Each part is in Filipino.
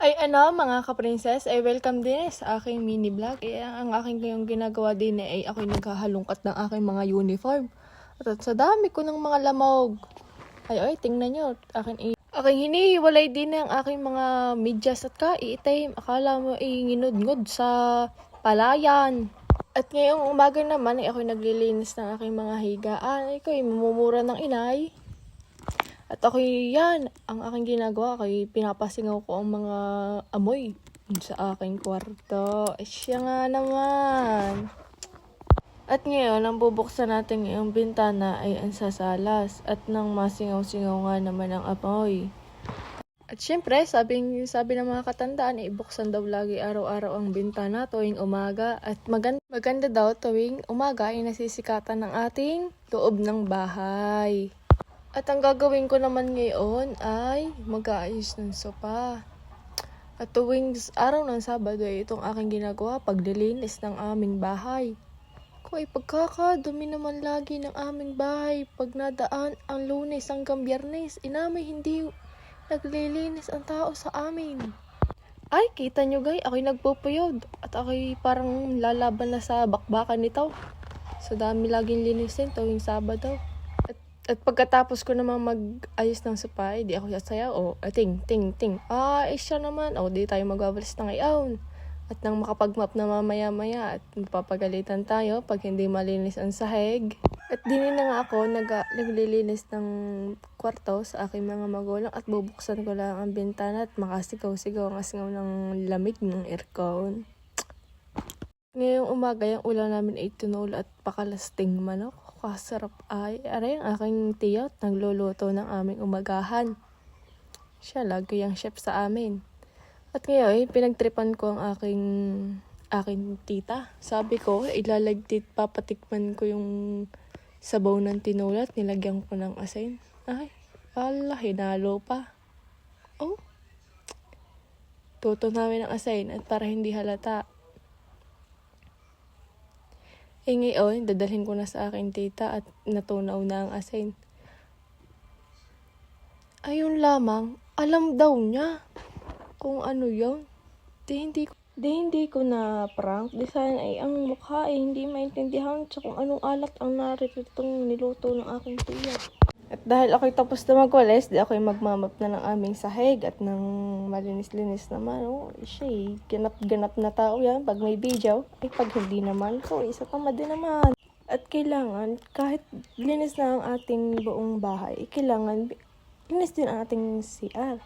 Ay ano mga ka-princess, ay welcome din sa aking mini vlog. Ang aking ngayong ginagawa din ay ako'y naghahalungkat ng aking mga uniform. At sa dami ko ng mga lamog. Ay, tingnan nyo. Aking hinihiwalay din ang aking mga medyas at kaiitim. Akala mo nginudngod sa palayan. At ngayong umaga naman ay ako'y naglilinis ng aking mga higaan. Ay ko'y mamumura ng inay. At ako'y yan, ang aking ginagawa, ako'y pinapasingaw ko ang mga amoy sa aking kwarto. Siya nga naman. At ngayon, ang bubuksan natin ngayong bintana ay ang sasalas at nang masingaw-singaw nga naman ang amoy. At syempre, sabi ng mga katandaan, ibuksan daw lagi araw-araw ang bintana tuwing umaga. At maganda daw tuwing umaga ay nasisikatan ng ating loob ng bahay. At ang gagawin ko naman ngayon ay mag-aayos ng sopa. At tuwing araw ng Sabado ay itong aking ginagawa, paglilinis ng aming bahay. Kung pagkakadumi naman lagi ng aming bahay, pag nadaan ang Lunes hanggang Biyernes, inamay hindi naglilinis ang tao sa amin. Ay, kita nyo guys, ako'y nagpupuyod. At ako'y parang lalaban na sa bakbakan nito. Sa dami laging linisin tuwing Sabado. At pagkatapos ko namang mag-ayos ng sopa, di ako sasayaw. Ting. Siya naman. Di tayo magwawalis na ngayon. At nang makapag-map na mamaya-maya at mapapagalitan tayo pag hindi malinis ang sahig. At din na nga ako naglilinis ng kwarto sa aking mga magulang at bubuksan ko lang ang bintana at makasigaw-sigaw ang asingaw ng lamig ng aircon. Ngayong umaga, yung ulam namin ay tinola at pakalasting manok. Kasarap ay. Aray, ang aking tiyo nagluluto ng aming umagahan. Siya lagi ang chef sa amin. At ngayon, pinagtripan ko ang aking tita. Sabi ko, papatikman ko yung sabaw ng tinola at nilagyan ko ng asin. Ay, hinalo pa. Tuto namin ng asin at para hindi halata. Ngayon, dadalhin ko na sa aking tita at natunaw na ang asin. Ayun lamang, alam daw niya kung ano yun. Hindi ko na prank. Di sana ay ang mukha ay hindi maintindihan sa kung anong alat ang narito itong niluto ng aking tiya. At dahil ako'y tapos na magwalis, di ako'y magmamap na ng aming sahig at ng malinis-linis naman. Siya ganap-ganap na tao yan pag may video. Pag hindi naman, isa tamad din naman. At kailangan, kahit linis na ang ating buong bahay, kailangan linis din ang ating CR.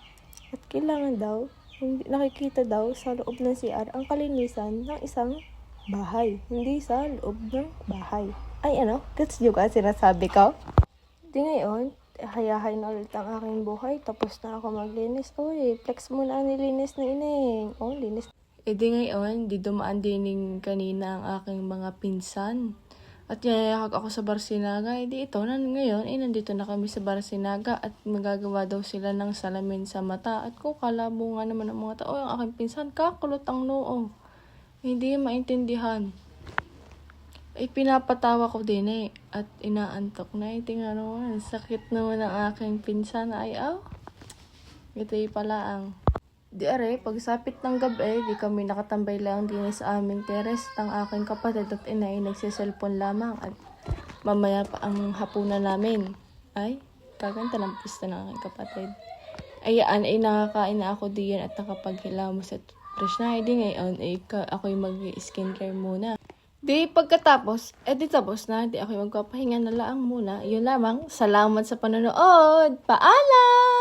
At kailangan daw, nakikita daw sa loob ng CR ang kalinisan ng isang bahay. Hindi sa loob ng bahay. Gets nyo ka sinasabi ko? Di ngayon, hayahay na ulit ang aking buhay. Tapos na ako maglinis. Flex mo na ang nilinis na ineng. Linis. Di ngayon, dumaan din kanina ang aking mga pinsan. At yayakag ako sa Barsinaga. Ngayon, nandito na kami sa Barsinaga. At magagawa daw sila ng salamin sa mata. At kung kalabo nga naman ang mga tao, ang aking pinsan, kakulot ang noo. Hindi maintindihan. Pinapatawa ko din at inaantok na. Tingnan mo, sakit naman ang aking pinsan. Ito pala ang. Pagsapit ng gabi, di kami nakatambay lang din sa aming teres. Ang aking kapatid at inay nagsiselfon lamang at mamaya pa ang hapunan namin. Kaganda ng pista ng aking kapatid. Nakakain na ako diyan at nakapaghilamos at fresh na. Ngayon, ako'y mag-skincare muna. Pagkatapos, tapos na. Ako'y magpapahinga na lang muna. Yun lamang. Salamat sa panonood. Paalam!